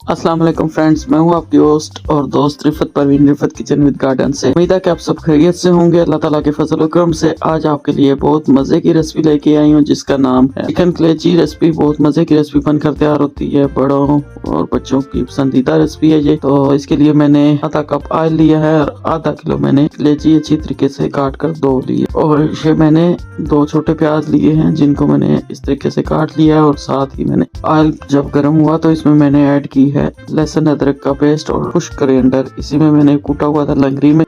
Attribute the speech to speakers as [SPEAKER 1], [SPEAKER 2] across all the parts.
[SPEAKER 1] अस्सलाम वालेकुम फ्रेंड्स, मैं हूं आपकी होस्ट और दोस्त Rifat Parveen Rifat kitchen with garden से। उम्मीद है कि आप सब खैरियत से होंगे। अल्लाह ताला के फजल करम से आज आपके लिए बहुत मजे की रेसिपी लेके आई हूं जिसका नाम है चिकन कलेजी रेसिपी। बहुत मजे की रेसिपी बनकर तैयार होती है, बड़ों और बच्चों की पसंदीदा रेसिपी है ये। तो इसके लिए मैंने आधा कप ऑयल लिया है और आधा किलो मैंने कलेजी अच्छी तरीके से काट कर धो ली है। और ये मैंने 2 छोटे प्याज लिए हैं जिनको मैंने इस तरीके से काट लिया है। और साथ ही मैंने ऑयल जब गर्म हुआ तो इसमें मैंने ऐड की है लहसुन अदरक का पेस्ट और खुश्क करिएंडर। इसी में मैंने कूटा हुआ था लंगरी में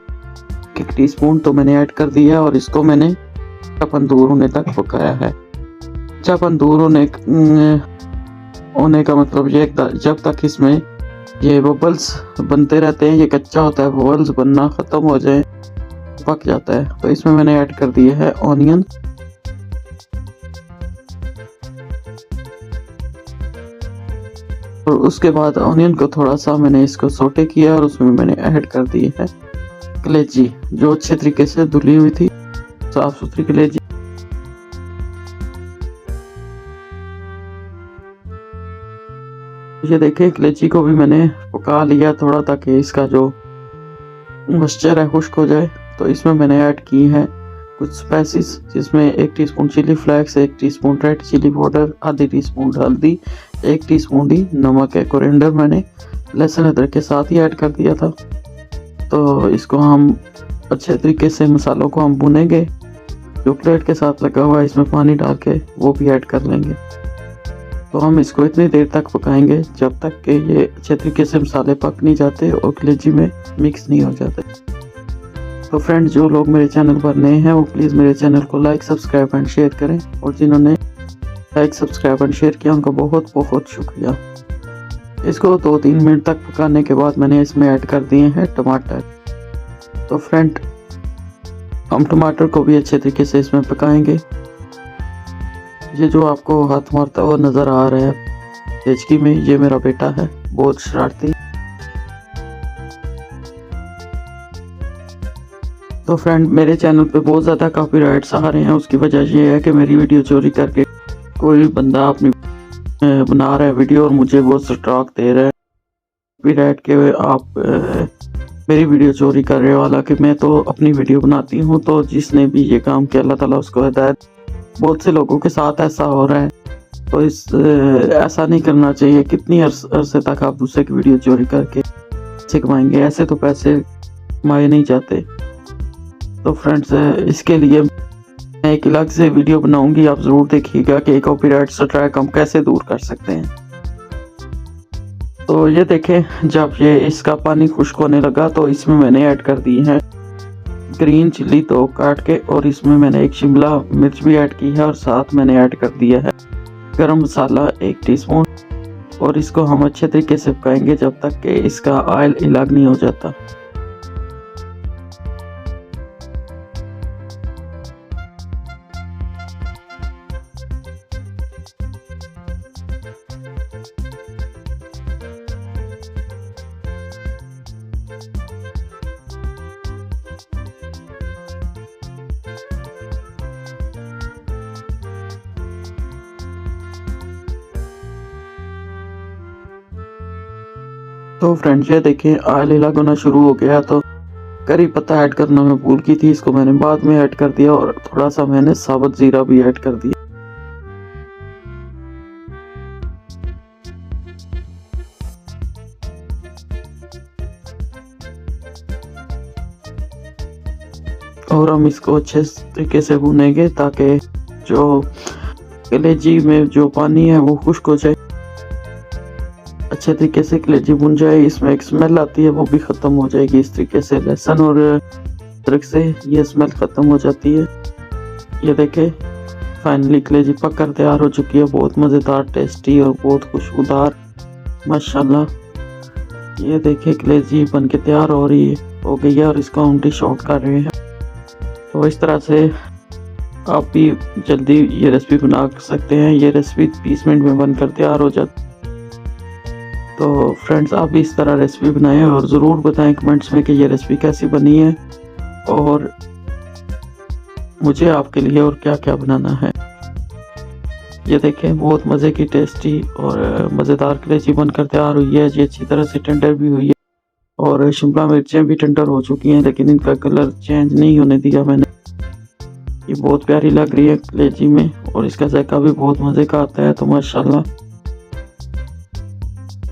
[SPEAKER 1] 1 टीस्पून तो मैंने ऐड कर दिया और इसको मैंने चापन दूर होने तक पकाया है। चापन दूर होने का मतलब ये जब तक इसमें ये बबल्स बनते रहते हैं, ये कच्चा होता है, बबल्स बनना खत्म हो जाए पक जाता है। तो इसमें मैंने ऐड कर दिया है ऑनियन। और उसके बाद ऑनियन को थोड़ा सा मैंने इसको सोटे किया और उसमें मैंने ऐड कर दी है कलेजी जो अच्छे तरीके से धुली हुई थी, साफ सुथरी कलेजी। ये देखिए कलेजी को भी मैंने पका लिया थोड़ा ताकि इसका जो मॉइस्चर है खुश्क हो जाए। तो इसमें मैंने ऐड की है कुछ स्पाइसेस जिसमें 1 teaspoon chilli flakes, 1 teaspoon red chilli powder, आधी टीस्पून हल्दी, 1 टीस्पून ही नमक है। कोरिएंडर मैंने लहसुन अदरक के साथ ही ऐड कर दिया था। तो इसको हम अच्छे तरीके से मसालों को हम भुनेंगे। जो प्लेट के साथ लगा हुआ है इसमें पानी डाल के वो भी ऐड कर लेंगे। तो हम इसको इतनी देर तक पकाएंगे जब तक कि ये अच्छे तरीके से मसाले पक नहीं जाते और कलेजी में मिक्स नहीं हो जाते। तो फ्रेंड्स, जो लोग मेरे चैनल पर नए हैं वो प्लीज़ मेरे चैनल को लाइक सब्सक्राइब एंड शेयर करें और जिन्होंने लाइक सब्सक्राइब एंड शेयर किया उनका बहुत बहुत शुक्रिया। इसको 2-3 मिनट तक पकाने के बाद मैंने इसमें ऐड कर दिए हैं टमाटर। तो फ्रेंड, हम टमाटर को भी अच्छे तरीके से इसमें पकाएंगे। ये जो आपको हाथ मारता हुआ नज़र आ रहा है तेजकी में, ये मेरा बेटा है, बहुत शरारती। तो फ्रेंड, मेरे चैनल पे बहुत ज़्यादा कॉपीराइट्स आ रहे हैं। उसकी वजह ये है कि मेरी वीडियो चोरी करके कोई बंदा अपनी बना रहा है वीडियो और मुझे वो स्ट्राइक दे रहा है कॉपीराइट के आप मेरी वीडियो चोरी कर रहे हो। हालांकि मैं तो अपनी वीडियो बनाती हूँ। तो जिसने भी ये काम किया अल्लाह ताला उसको हिदायत। बहुत से लोगों के साथ ऐसा हो रहा है, तो ऐसा नहीं करना चाहिए। कितनी अरसे तक आप दूसरे की वीडियो चोरी करके पैसे कमाएंगे? ऐसे तो पैसे कमाए नहीं जाते। तो फ्रेंड्स, इसके लिए मैं एक अलग से वीडियो बनाऊंगी, आप ज़रूर देखिएगा कि कॉपीराइट स्ट्राइक हम कैसे दूर कर सकते हैं। तो ये देखें, जब ये इसका पानी खुश्क होने लगा तो इसमें मैंने ऐड कर दी है ग्रीन चिल्ली 2 काट के और इसमें मैंने 1 शिमला मिर्च भी ऐड की है और साथ मैंने ऐड कर दिया है गरम मसाला 1 टीस्पून। और इसको हम अच्छे तरीके से पकाएंगे जब तक कि इसका ऑयल अलग नहीं हो जाता। तो फ्रेंड्स, ये देखिए ऑयल अलग होना शुरू हो गया। तो करी पत्ता ऐड करना मैं भूल की थी, इसको मैंने बाद में ऐड कर दिया और थोड़ा सा मैंने साबुत जीरा भी ऐड कर दिया। और हम इसको अच्छे तरीके से भूनेंगे ताकि जो कलेजी में जो पानी है वो खुश्क हो जाए, अच्छे तरीके से कलेजी भुन जाए। इसमें एक स्मेल आती है वो भी ख़त्म हो जाएगी। इस तरीके से लहसुन और अदरक से ये स्मेल ख़त्म हो जाती है। ये देखें, फाइनली कलेजी पक कर तैयार हो चुकी है। बहुत मज़ेदार, टेस्टी और बहुत खुशबूदार, माशाल्लाह। ये देखें कलेजी बन के तैयार हो गई है और इसको हम डिश आउट कर रहे हैं। तो इस तरह से आप भी जल्दी ये रेसिपी बना सकते हैं। ये रेसिपी 20 मिनट में बनकर तैयार हो जाती। तो फ्रेंड्स, आप भी इस तरह रेसिपी बनाएं और ज़रूर बताएं कमेंट्स में कि ये रेसिपी कैसी बनी है और मुझे आपके लिए और क्या क्या बनाना है। ये देखें बहुत मज़े की टेस्टी और मज़ेदार कलेजी बनकर तैयार हुई है। ये अच्छी तरह से टेंडर भी हुई है और शिमला मिर्चें भी टेंडर हो चुकी हैं, लेकिन इनका कलर चेंज नहीं होने दिया मैंने। ये बहुत प्यारी लग रही है कलेजी में और इसका जायका भी बहुत मज़े का आता है। तो माशाल्लाह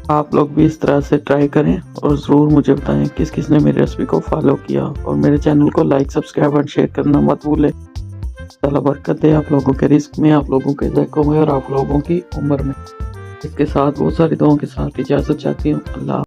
[SPEAKER 1] आप लोग भी इस तरह से ट्राई करें और ज़रूर मुझे बताएं किस किस ने मेरी रेसिपी को फॉलो किया, और मेरे चैनल को लाइक सब्सक्राइब और शेयर करना मत भूलें। अल्लाह बरकत दे आप लोगों के रिस्क में, आप लोगों के ज़ायकों में और आप लोगों की उम्र में। इसके साथ बहुत सारी दुआओं के साथ इजाज़त चाहती हूँ। अल्लाह।